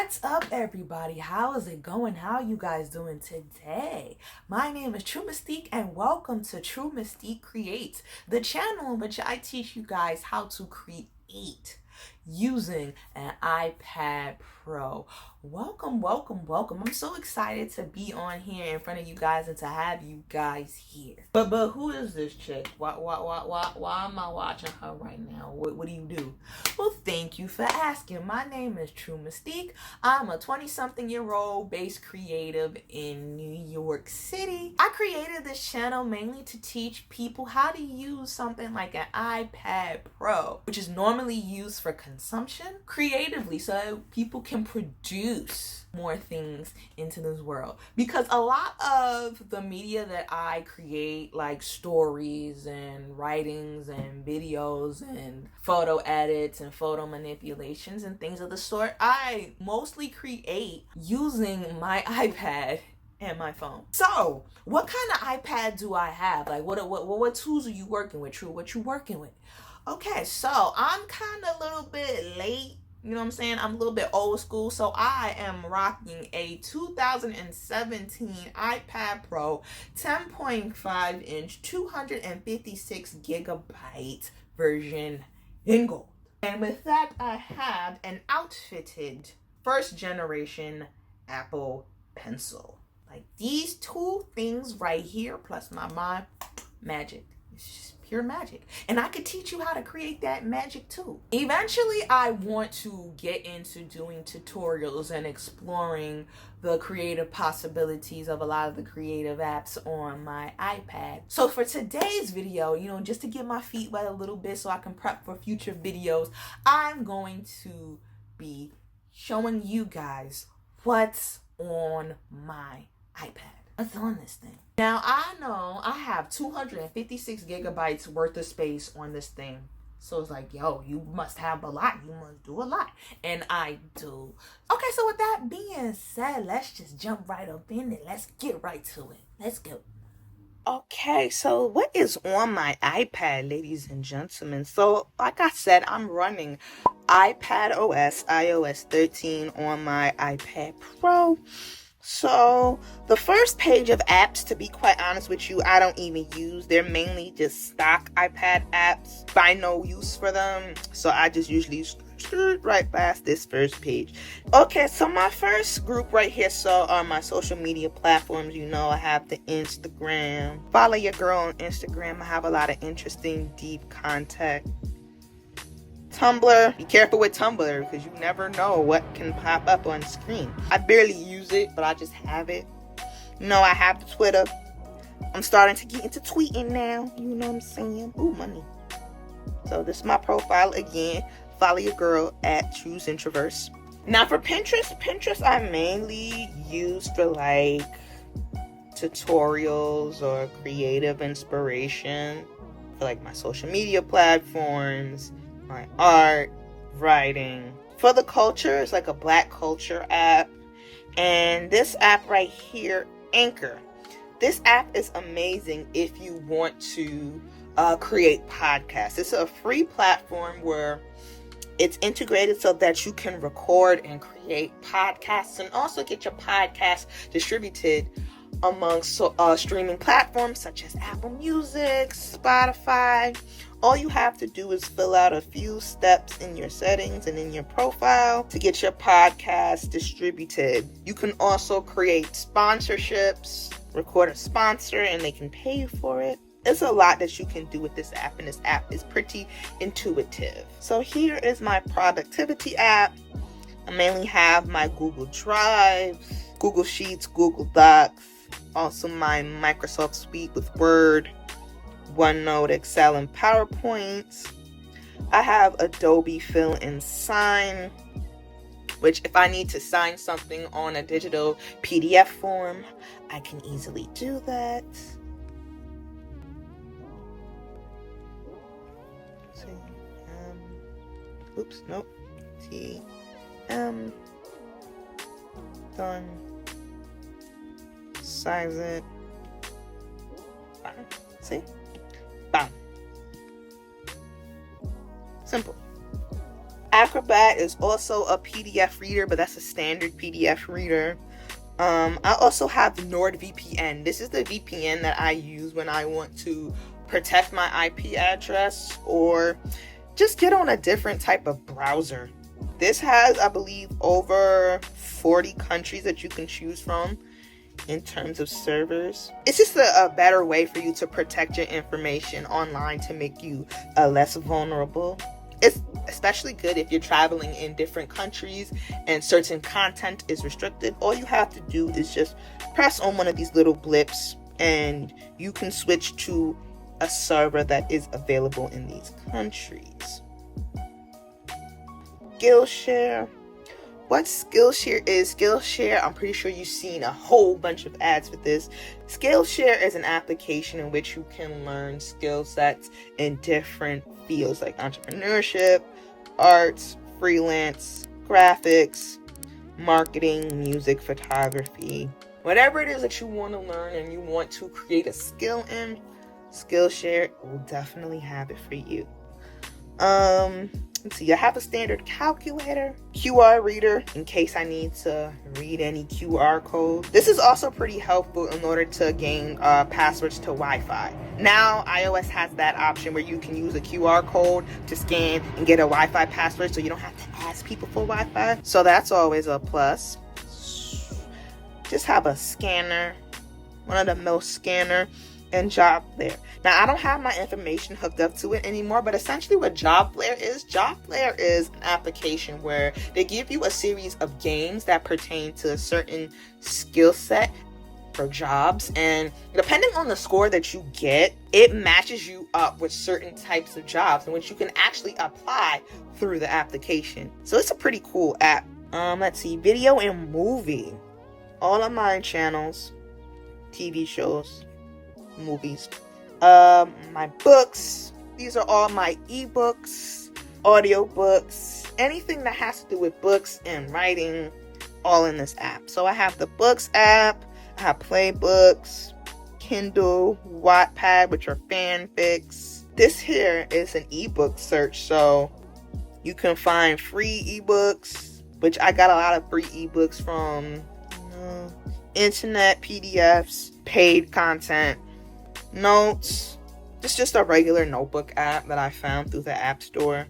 What's up, everybody? How is it going? How are you guys doing today? My name is True Mystique and welcome to True Mystique Creates, the channel in which I teach you guys how to create using an iPad Pro. Welcome. I'm so excited to be on here in front of you guys and to have you guys here. But who is this chick? Why am I watching her right now? What do you do? Well, thank you for asking. My name is True Mystique. I'm a 20-something-year-old based creative in New York City. I created this channel mainly to teach people how to use something like an iPad Pro, which is normally used for consumption, creatively, so people can produce more things into this world. Because a lot of the media that I create, like stories and writings and videos and photo edits and photo manipulations and things of the sort, I mostly create using my iPad and my phone. So, what kind of iPad do I have? Like, what tools are you working with, True? What you working with? Okay, so I'm kind of a little bit late. You know what I'm saying? I'm a little bit old school. So I am rocking a 2017 iPad Pro 10.5 inch 256 gigabyte version in gold. And with that, I have an outfitted first generation Apple Pencil. Like these two things right here, plus my magic. It's just pure magic. And I could teach you how to create that magic too. Eventually, I want to get into doing tutorials and exploring the creative possibilities of a lot of the creative apps on my iPad. So for today's video, just to get my feet wet a little bit so I can prep for future videos, I'm going to be showing you guys what's on my iPad. What's on this thing? Now, I know I have 256 gigabytes worth of space on this thing. So it's like, yo, you must have a lot. You must do a lot. And I do. Okay, so with that being said, let's just jump right up in it. Let's get right to it. Let's go. Okay, so what is on my iPad, ladies and gentlemen? So, like I said, I'm running iPad OS, iOS 13 on my iPad Pro. So the first page of apps, to be quite honest with you, I don't even use. They're mainly just stock iPad apps. Find no use for them. So I just usually screw right past this first page. Okay, so my first group right here, so on my social media platforms, I have the Instagram. Follow your girl on Instagram. I have a lot of interesting, deep content. Tumblr, be careful with Tumblr because you never know what can pop up on the screen. I barely use it, but I just have it. I have the Twitter. I'm starting to get into tweeting now. You know what I'm saying? Ooh, money. So this is my profile again. Follow your girl at Choose Introverse. Now for Pinterest I mainly use for like tutorials or creative inspiration for like my social media platforms, my art, writing. For the culture, it's like a black culture app. And this app right here, Anchor. This app is amazing if you want to create podcasts. It's a free platform where it's integrated so that you can record and create podcasts and also get your podcast distributed amongst streaming platforms such as Apple Music, Spotify. All you have to do is fill out a few steps in your settings and in your profile to get your podcast distributed. You can also create sponsorships, record a sponsor, and they can pay you for it. There's a lot that you can do with this app, and this app is pretty intuitive. So here is my productivity app. I mainly have my Google Drive, Google Sheets, Google Docs, also my Microsoft Suite with Word, OneNote, Excel, and PowerPoint. I have Adobe Fill and Sign, which if I need to sign something on a digital PDF form, I can easily do that. Oops, nope. Done. Size it. See? Bam. Simple. Acrobat is also a PDF reader, but that's a standard PDF reader. I also have NordVPN. This is the VPN that I use when I want to protect my IP address or just get on a different type of browser. This has, I believe, over 40 countries that you can choose from in terms of servers. It's just a better way for you to protect your information online to make you less vulnerable. It's especially good if you're traveling in different countries and certain content is restricted. All you have to do is just press on one of these little blips and you can switch to a server that is available in these countries. Skillshare. What Skillshare is? Skillshare, I'm pretty sure you've seen a whole bunch of ads for this. Skillshare is an application in which you can learn skill sets in different fields like entrepreneurship, arts, freelance, graphics, marketing, music, photography. Whatever it is that you want to learn and you want to create a skill in, Skillshare will definitely have it for you. Let's see, I have a standard calculator, QR reader in case I need to read any QR code. This is also pretty helpful in order to gain passwords to Wi-Fi. Now iOS has that option where you can use a QR code to scan and get a Wi-Fi password, so you don't have to ask people for Wi-Fi. So that's always a plus. Just have a scanner, one of the most scanner, and JobFlare. Now I don't have my information hooked up to it anymore, but essentially what JobFlare is an application where they give you a series of games that pertain to a certain skill set for jobs, and depending on the score that you get, it matches you up with certain types of jobs in which you can actually apply through the application. So it's a pretty cool app. Let's see, video and movie. All of my channels, TV shows, movies, my books, these are all my ebooks, audiobooks, anything that has to do with books and writing, all in this app. So I have the books app, I have playbooks, Kindle, Wattpad, which are fanfics. This here is an ebook search, so you can find free ebooks, which I got a lot of free ebooks from internet, PDFs, paid content, notes. It's just a regular notebook app that I found through the App Store.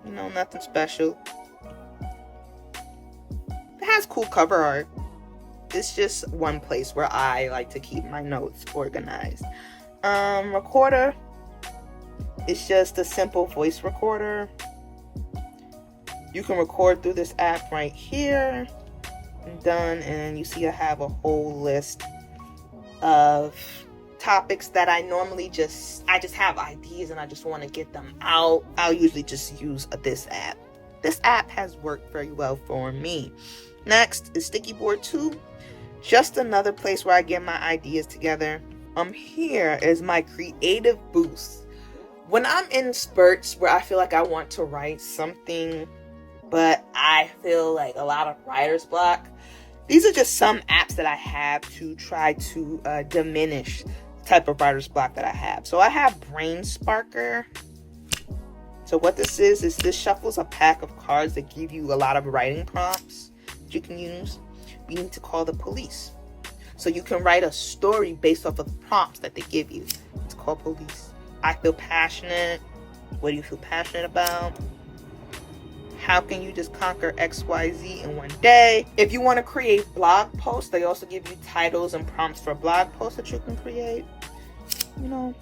You know, nothing special. It has cool cover art. It's just one place where I like to keep my notes organized. Recorder. It's just a simple voice recorder. You can record through this app right here. Done, and you see I have a whole list of topics that I normally just have ideas and I just want to get them out. I'll usually just use this app. This app has worked very well for me. Next is Sticky Board 2. Just another place where I get my ideas together. Here is my creative boost. When I'm in spurts where I feel like I want to write something, but I feel like a lot of writer's block, these are just some apps that I have to try to diminish the type of writer's block that I have. So I have Brain Sparker. So what this is this shuffles a pack of cards that give you a lot of writing prompts that you can use. You need to call the police. So you can write a story based off of the prompts that they give you. It's called Police. I feel passionate. What do you feel passionate about? How can you just conquer XYZ in one day? If you want to create blog posts, they also give you titles and prompts for blog posts that you can create. You know.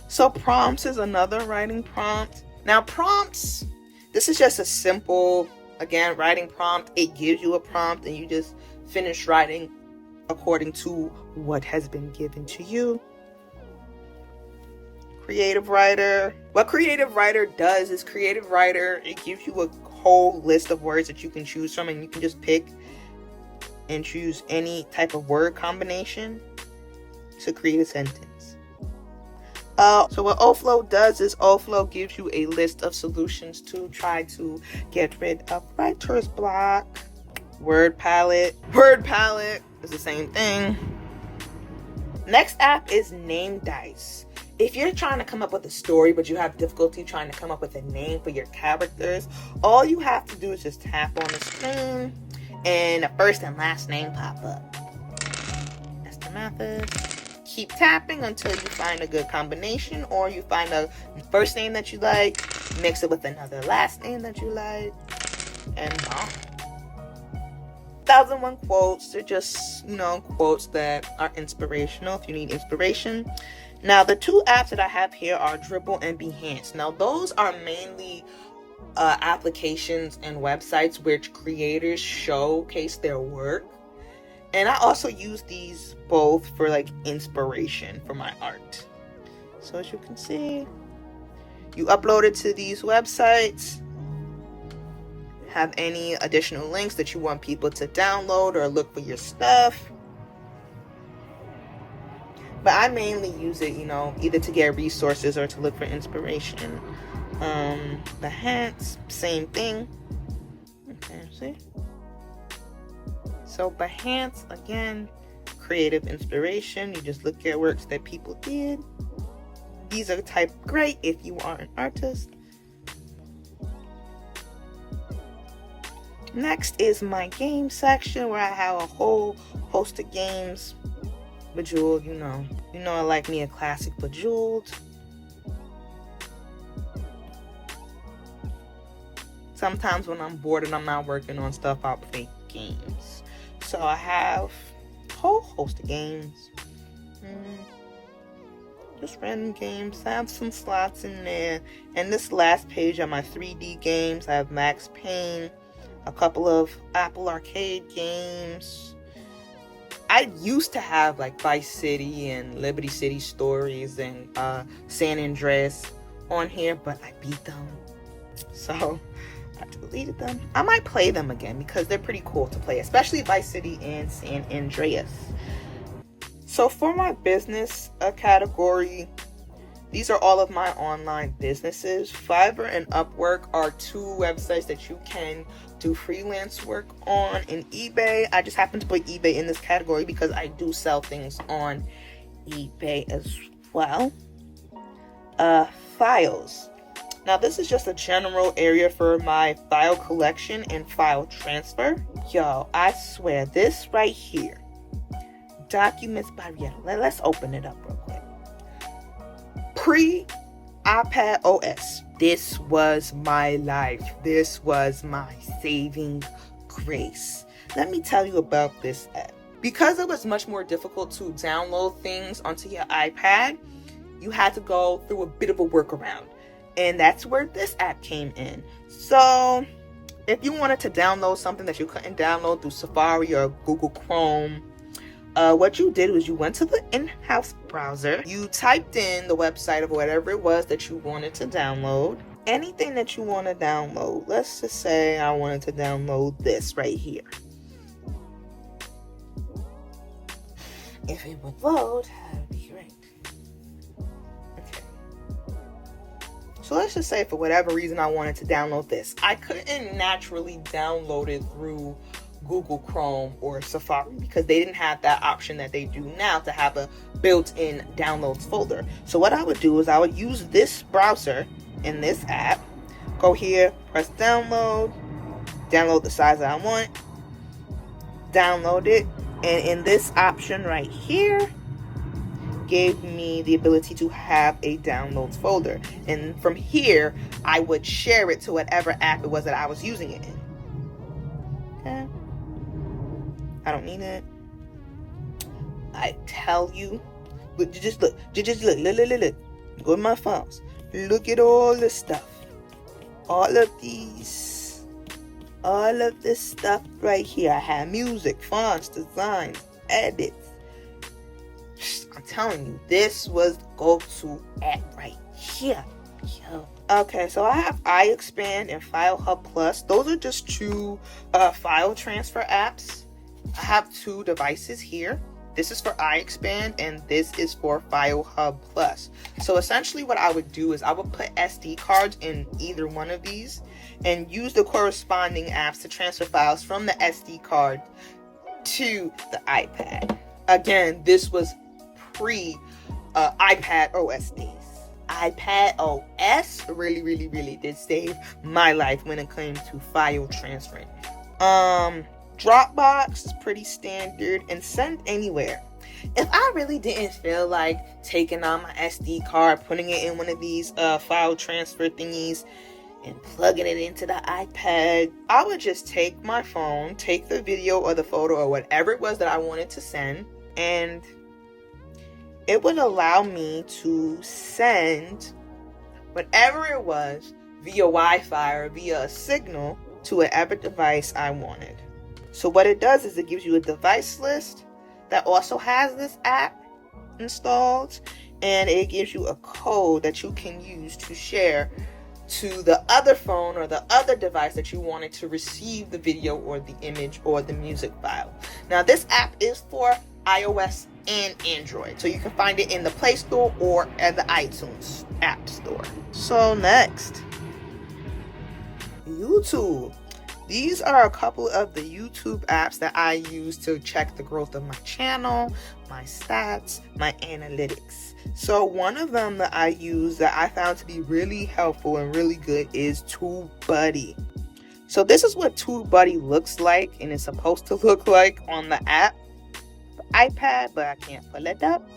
So prompts is another writing prompt. Now prompts, this is just a simple, again, writing prompt. It gives you a prompt and you just finish writing according to what has been given to you. Creative Writer. What Creative Writer does is Creative Writer, it gives you a whole list of words that you can choose from, and you can just pick and choose any type of word combination to create a sentence. So what Oflow does is Oflow gives you a list of solutions to try to get rid of writer's block. Word palette. Word palette is the same thing. Next app is Name Dice. if you're trying to come up with a story, but you have difficulty trying to come up with a name for your characters, all you have to do is just tap on the screen and the first and last name pop up. Mr. Mathis. Keep tapping until you find a good combination, or you find a first name that you like, mix it with another last name that you like, and bomb. 1001 quotes. They're just, quotes that are inspirational if you need inspiration. Now, the two apps that I have here are Dribble and Behance. Now, those are mainly applications and websites which creators showcase their work. And I also use these both for like inspiration for my art. So as you can see, you upload it to these websites. Have any additional links that you want people to download or look for your stuff. But I mainly use it, either to get resources or to look for inspiration. The hats, same thing. Okay, see? So Behance, again, creative inspiration. You just look at works that people did. These are typed great if you are an artist. Next is my game section, where I have a whole host of games. Bejeweled, I like me a classic Bejeweled. Sometimes when I'm bored and I'm not working on stuff, I'll play games. So I have a whole host of games. Just random games. I have some slots in there. And this last page are my 3D games. I have Max Payne, a couple of Apple Arcade games. I used to have like Vice City and Liberty City Stories and San Andreas on here, but I beat them. So I deleted them. I might play them again because they're pretty cool to play, especially Vice City and San Andreas. So for my business category, these are all of my online businesses. Fiverr and Upwork are two websites that you can do freelance work on. And eBay, I just happen to put eBay in this category because I do sell things on eBay as well. Files. Now this is just a general area for my file collection and file transfer. Yo, I swear, this right here, Documents by Rieta. Let's open it up real quick. Pre-iPad OS. This was my life. This was my saving grace. Let me tell you about this app. Because it was much more difficult to download things onto your iPad, you had to go through a bit of a workaround. And that's where this app came in. So if you wanted to download something that you couldn't download through Safari or Google Chrome, what you did was you went to the in-house browser, you typed in the website of whatever it was that you wanted to download, anything that you want to download. Let's just say I wanted to download this right here. If it would load, that would be great. Okay. So let's just say for whatever reason I wanted to download this. I couldn't naturally download it through Google Chrome or Safari because they didn't have that option that they do now to have a built-in downloads folder. So what I would do is I would use this browser in this app, go here, press download the size that I want, download it, and in this option right here gave me the ability to have a downloads folder, and from here I would share it to whatever app it was that I was using it in. Okay. I don't need it. I tell you, but just look. Go to my files. Look at all this stuff. All of this stuff right here. I have music, fonts, designs, edits. I'm telling you, this was the go-to app right here. Yo. Okay, so I have iExpand and File Hub Plus. Those are just two file transfer apps. I have two devices here. This is for iExpand and this is for File Hub Plus. So essentially what I would do is I would put SD cards in either one of these and use the corresponding apps to transfer files from the SD card to the iPad. Again, this was pre iPad OS days. iPad OS really did save my life when it came to file transferring. Dropbox is pretty standard, and send anywhere. If I really didn't feel like taking out my SD card, putting it in one of these file transfer thingies, and plugging it into the iPad, I would just take my phone, take the video or the photo or whatever it was that I wanted to send, and it would allow me to send whatever it was via Wi-Fi or via a signal to whatever device I wanted. So what it does is it gives you a device list that also has this app installed, and it gives you a code that you can use to share to the other phone or the other device that you wanted to receive the video or the image or the music file. Now this app is for iOS and Android, so you can find it in the Play Store or at the iTunes App Store. So next, YouTube. These are a couple of the YouTube apps that I use to check the growth of my channel, my stats, my analytics. So one of them that I use that I found to be really helpful and really good is TubeBuddy. So this is what TubeBuddy looks like and is supposed to look like on the app, the iPad, but I can't pull it up.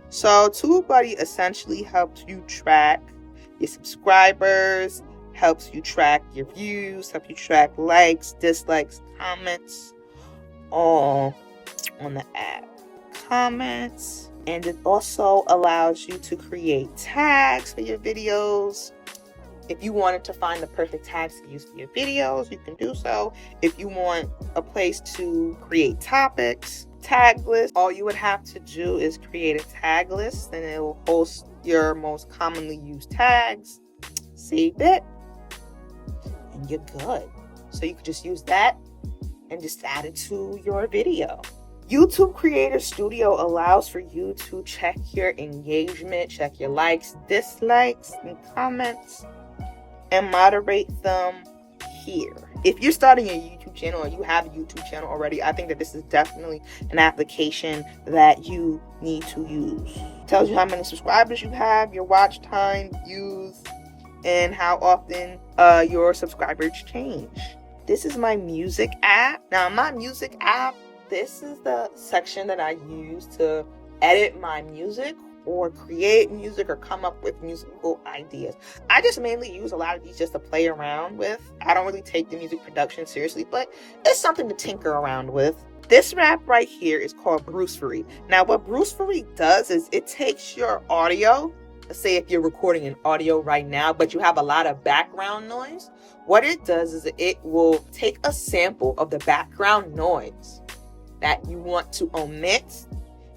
So TubeBuddy essentially helps you track your subscribers, helps you track your views, helps you track likes, dislikes, comments, all on the app. Comments, and it also allows you to create tags for your videos. If you wanted to find the perfect tags to use for your videos, you can do so. If you want a place to create topics, tag list, all you would have to do is create a tag list, and it will host your most commonly used tags. Save it, and you're good. So you could just use that and just add it to your video. YouTube Creator Studio allows for you to check your engagement, check your likes, dislikes, and comments, and moderate them here. If you're starting a YouTube channel or you have a YouTube channel already, I think that this is definitely an application that you need to use. It tells you how many subscribers you have, your watch time, views, and how often your subscribers change. This is my music app. Now, my music app, this is the section that I use to edit my music or create music or come up with musical ideas. I just mainly use a lot of these just to play around with. I don't really take the music production seriously, but it's something to tinker around with. This app right here is called Brucefery. Now, what Brucefery does is it takes your audio. Let's say if you're recording an audio right now, but you have a lot of background noise, what it does is it will take a sample of the background noise that you want to omit,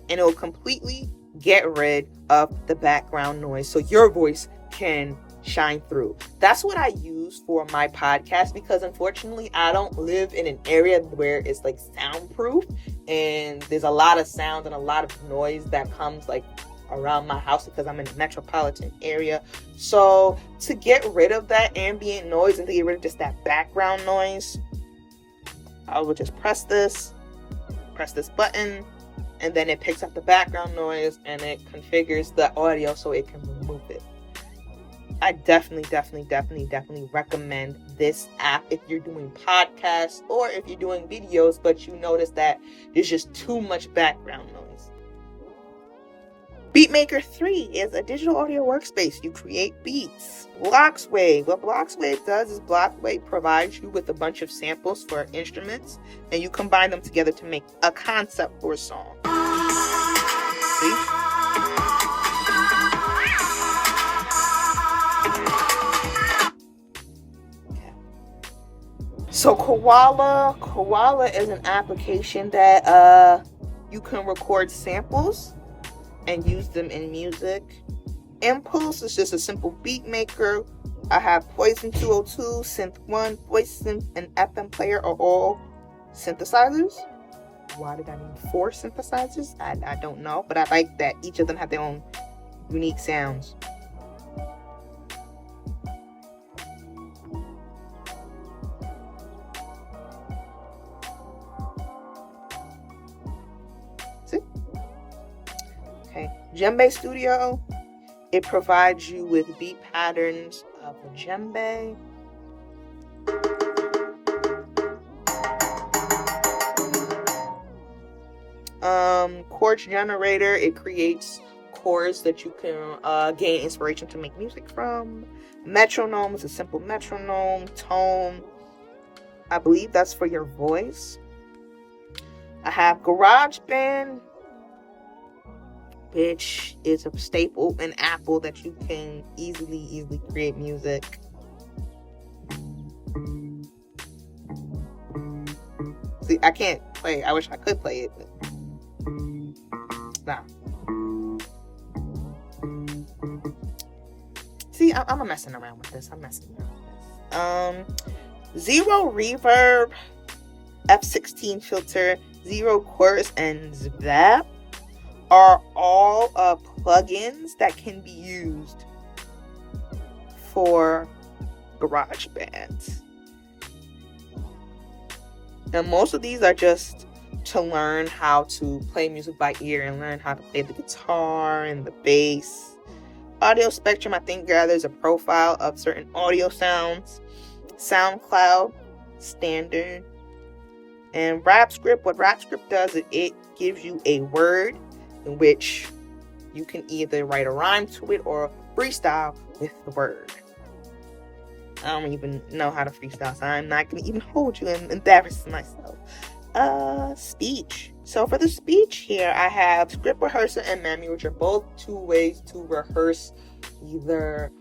and it will completely get rid of the background noise so your voice can shine through. That's what I use for my podcast, because unfortunately I don't live in an area where it's like soundproof and there's a lot of sound and a lot of noise that comes like around my house because I'm in a metropolitan area. So to get rid of that ambient noise and to get rid of just that background noise, I will just press this button, and then it picks up the background noise and it configures the audio so it can remove it. I definitely recommend this app if you're doing podcasts or if you're doing videos, but you notice that there's just too much background noise. Beatmaker 3 is a digital audio workspace. You create beats. Bloxwave. What Bloxwave does is Bloxwave provides you with a bunch of samples for instruments, and you combine them together to make a concept for a song. See? So Koala is an application that you can record samples and use them in music. Impulse is just a simple beat maker. I have Poison 202, Synth 1, Voice Synth, and FM Player are all synthesizers. Why did I need 4 synthesizers? I don't know, but I like that each of them have their own unique sounds. Djembe Studio, it provides you with beat patterns of a djembe. Chord generator, it creates chords that you can gain inspiration to make music from. Metronome is a simple metronome. Tone, I believe that's for your voice. I have GarageBand, which is a staple in Apple that you can easily create music. See, I can't play. I wish I could play it, but nah. See, I'm messing around with this. Zero reverb, F16 filter, zero chorus, and Zvap are all plugins that can be used for GarageBand. And most of these are just to learn how to play music by ear and learn how to play the guitar and the bass. Audio Spectrum, I think, gathers a profile of certain audio sounds. SoundCloud, standard. And RapScript, what RapScript does is it gives you a word in which you can either write a rhyme to it or freestyle with the word. I don't even know how to freestyle, so I'm not going to even hold you and embarrass myself. Speech. So for the speech here, I have Script Rehearser and Memi, which are both two ways to rehearse either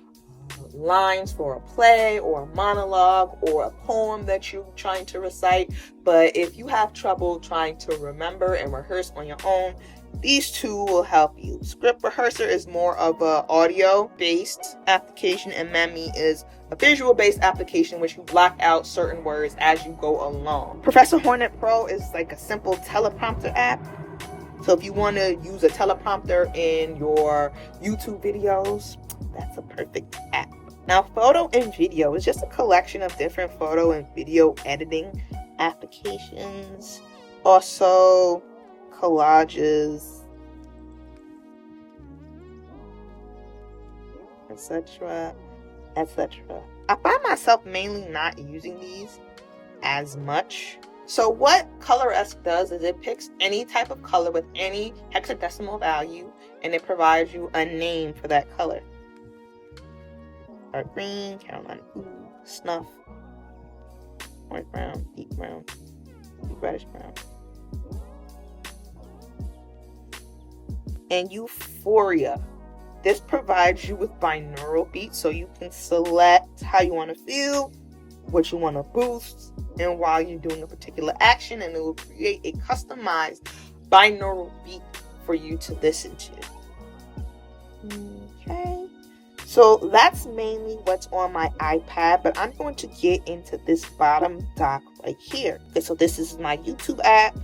lines for a play or a monologue or a poem that you're trying to recite. But if you have trouble trying to remember and rehearse on your own, these two will help you. Script Rehearser is more of a audio-based application, and Memi is a visual-based application which you block out certain words as you go along. Professor Hornet Pro is like a simple teleprompter app. So if you want to use a teleprompter in your YouTube videos, that's a perfect app. Now, photo and video is just a collection of different photo and video editing applications. Also, collages, etc. I find myself mainly not using these as much. So what Coloresque does is it picks any type of color with any hexadecimal value, and it provides you a name for that color. Dark green, Carolina blue, snuff, orange brown, deep reddish brown. And Euphoria. This provides you with binaural beats, so you can select how you want to feel, what you want to boost, and while you're doing a particular action, and it will create a customized binaural beat for you to listen to. Okay, so that's mainly what's on my iPad, but I'm going to get into this bottom dock right here. Okay, so this is my YouTube app.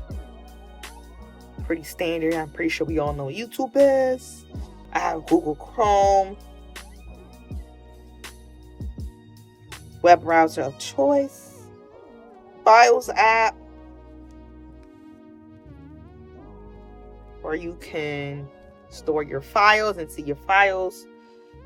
Pretty standard. I'm pretty sure we all know what YouTube is. I have Google Chrome, web browser of choice, Files app, where you can store your files and see your files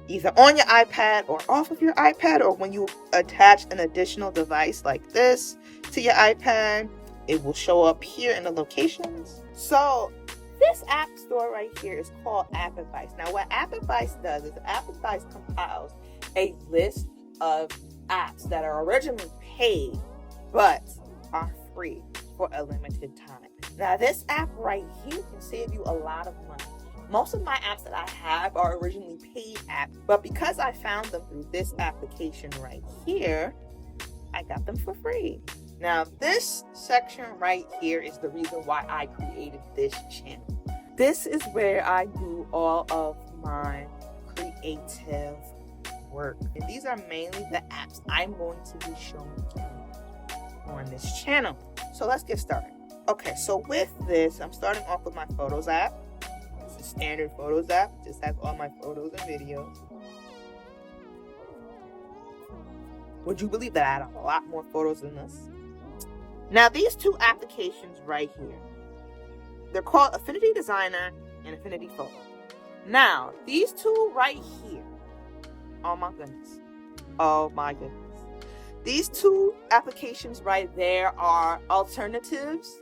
either on your iPad or off of your iPad, or when you attach an additional device like this to your iPad, it will show up here in the locations. So this app store right here is called App Advice. Now what App Advice does is App Advice compiles a list of apps that are originally paid but are free for a limited time. Now this app right here can save you a lot of money. Most of my apps that I have are originally paid apps, but because I found them through this application right here, I got them for free. Now this section right here is the reason why I created this channel. This is where I do all of my creative work. And these are mainly the apps I'm going to be showing you on this channel. So let's get started. Okay, so with this, I'm starting off with my Photos app. It's a standard Photos app. It just has all my photos and videos. Would you believe that I had a lot more photos than this? Now these two applications right here, they're called Affinity Designer and Affinity Photo. Now, these two right here, oh my goodness, oh my goodness. These two applications right there are alternatives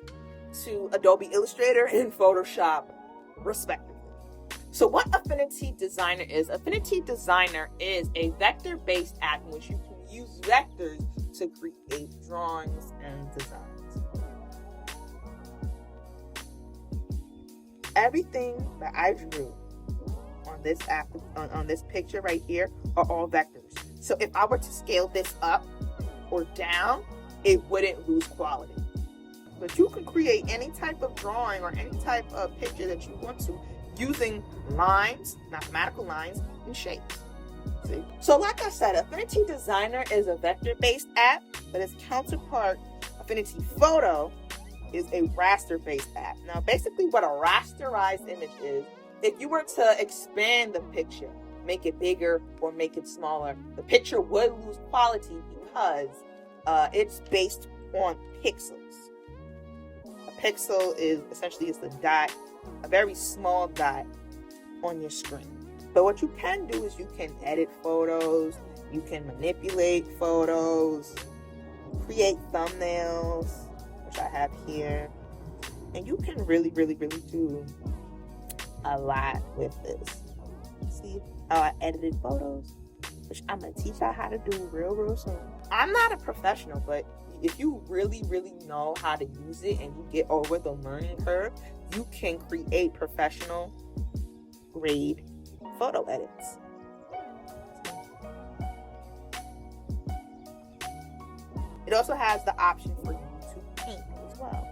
to Adobe Illustrator and Photoshop, respectively. So what Affinity Designer is a vector-based app in which you can use vectors to create drawings and designs. Everything that I drew on this app, on this picture right here, are all vectors. So if I were to scale this up or down, it wouldn't lose quality. But you can create any type of drawing or any type of picture that you want to using lines, mathematical lines, and shapes. See? So like I said, Affinity Designer is a vector-based app, but its counterpart, Affinity Photo, is a raster-based app. Now, basically what a rasterized image is, if you were to expand the picture, make it bigger or make it smaller, the picture would lose quality because it's based on pixels. A pixel is essentially just a dot, a very small dot on your screen. But what you can do is you can edit photos, you can manipulate photos, create thumbnails, which I have here, and you can really do a lot with this. See how I edited photos, which I'm gonna teach y'all how to do real soon. I'm not a professional, but if you really know how to use it and you get over the learning curve, you can create professional grade photo edits. It also has the option for you to paint as well.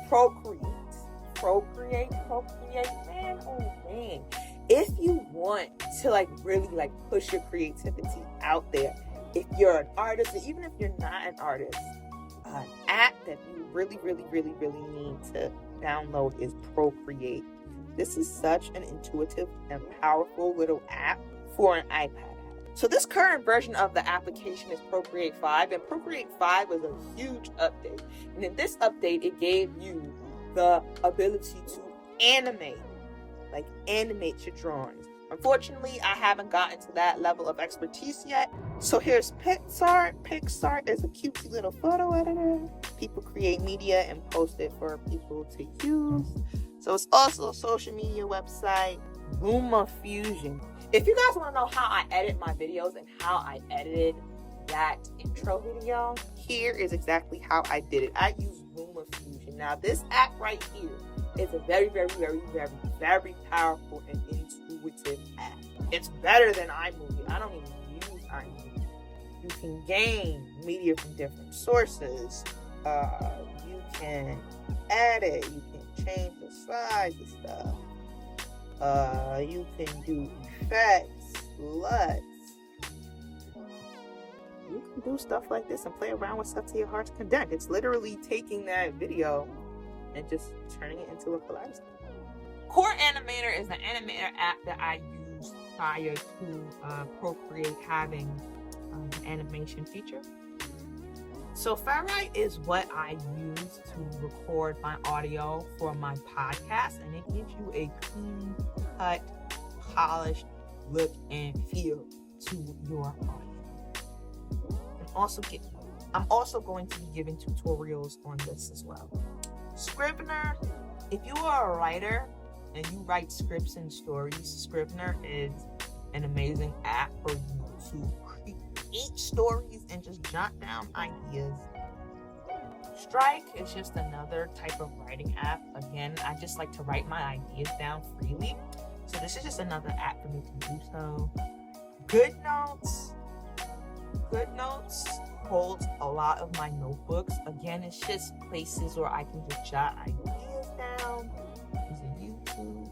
Procreate, man, oh man. If you want to really push your creativity out there, if you're an artist, or even if you're not an artist, an app that you really need to download is Procreate. This is such an intuitive and powerful little app for an iPad. So this current version of the application is Procreate 5, and Procreate 5 was a huge update. And in this update, it gave you the ability to animate your drawings. Unfortunately, I haven't gotten to that level of expertise yet. So here's Pixart. Pixart is a cutesy little photo editor. People create media and post it for people to use. So it's also a social media website, LumaFusion. If you guys want to know how I edit my videos and how I edited that intro video, here is exactly how I did it. I use LumaFusion. Now this app right here is a very powerful and intuitive app. It's better than iMovie. I don't even use iMovie. You can gain media from different sources. You can edit. You can change the size of stuff. You can do effects, LUTs. You can do stuff like this and play around with stuff to your heart's content. It's literally taking that video and just turning it into a kaleidoscope. Core Animator is the animator app that I used prior to Procreate having an animation feature. So ferrite is what I use to record my audio for my podcast, and it gives you a clean cut, polished look and feel to your audio. I'm also going to be giving tutorials on this as well. Scrivener, if you are a writer and you write scripts and stories, Scrivener is an amazing app for you to create stories and just jot down ideas. Strike is just another type of writing app. Again, I just like to write my ideas down freely. So this is just another app for me to do so. GoodNotes holds a lot of my notebooks. Again, it's just places where I can just jot ideas down. Using YouTube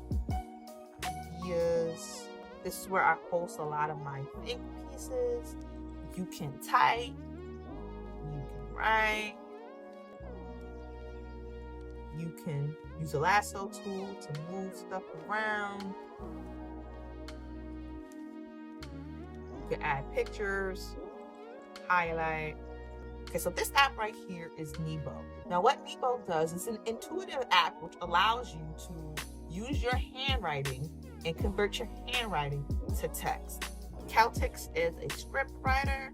ideas. This is where I host a lot of my think pieces. You can type. You can write. You can use a lasso tool to move stuff around. You can add pictures, highlight. Okay, so this app right here is Nebo. Now what Nebo does is an intuitive app which allows you to use your handwriting and convert your handwriting to text. Celtics is a script writer.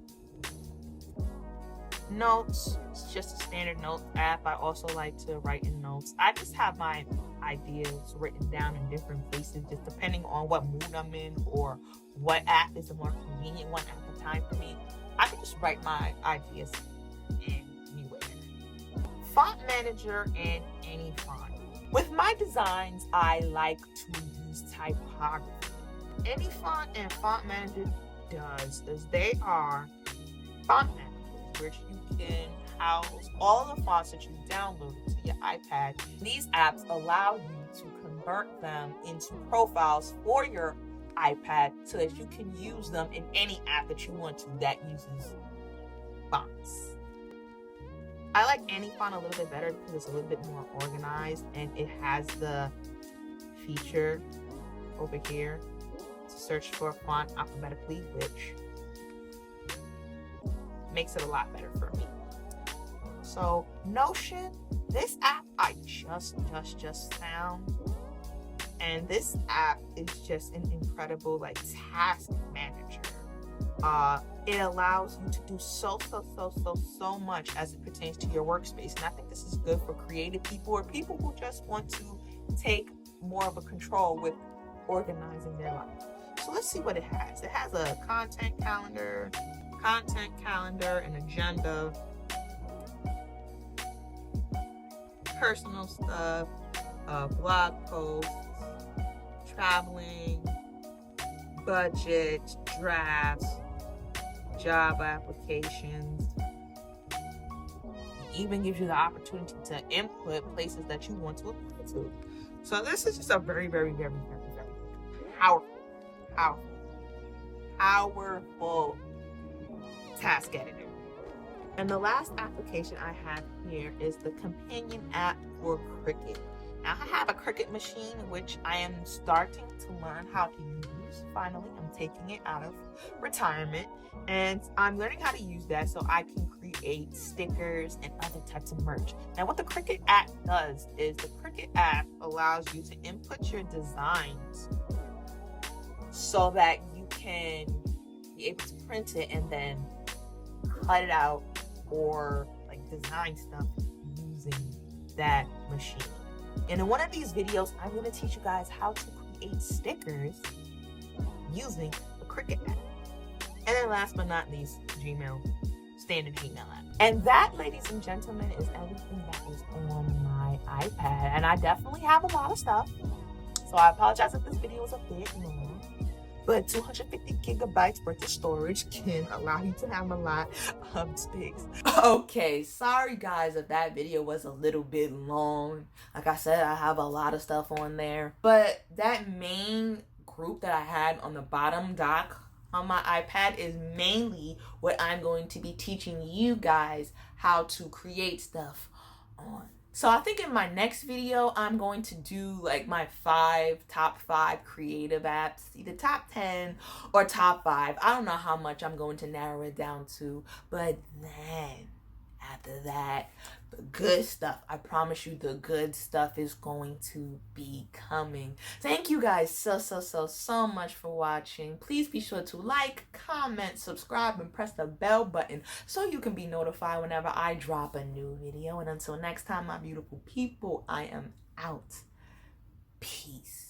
Notes, it's just a standard notes app. I also like to write in notes. I just have my ideas written down in different places, just depending on what mood I'm in or what app is the more convenient one at the time for me. I can just write my ideas anywhere. Font manager and any font. With my designs, I like to use typography. Any font and font manager does is they are font managers, which you can house all the fonts that you downloaded to your iPad. These apps allow you to convert them into profiles for your iPad so that you can use them in any app that you want to that uses fonts. I like any font a little bit better because it's a little bit more organized and it has the feature over here to search for a font alphabetically, which makes it a lot better for me. So Notion, this app I just found, and this app is just an incredible task manager. It allows you to do so much as it pertains to your workspace, and I think this is good for creative people or people who just want to take more of a control with organizing their life. So let's see what it has. It has a content calendar, an agenda, personal stuff, blog posts, traveling, budget, drafts, job applications. It even gives you the opportunity to input places that you want to apply to. So this is just a very powerful task editor. And the last application I have here is the companion app for Cricut. Now I have a Cricut machine, which I am starting to learn how to use. Finally, I'm taking it out of retirement and I'm learning how to use that so I can create stickers and other types of merch. Now what the Cricut app does is the Cricut app allows you to input your designs so that you can be able to print it and then cut it out or design stuff using that machine. And in one of these videos, I'm going to teach you guys how to create stickers using the Cricut app. And then last but not least, standard Gmail app. And that, ladies and gentlemen, is everything that is on my iPad. And I definitely have a lot of stuff. So I apologize if this video was a bit long. But 250 gigabytes worth of storage can allow you to have a lot of space. Okay, sorry guys if that video was a little bit long. Like I said, I have a lot of stuff on there. But that main group that I had on the bottom dock on my iPad is mainly what I'm going to be teaching you guys how to create stuff on. So I think in my next video, I'm going to do my top 5 creative apps, either top 10 or top 5. I don't know how much I'm going to narrow it down to, but then after that, the good stuff, I promise you the good stuff is going to be coming. Thank you guys so much for watching. Please be sure to like, comment, subscribe, and press the bell button so you can be notified whenever I drop a new video. And until next time, my beautiful people, I am out. Peace.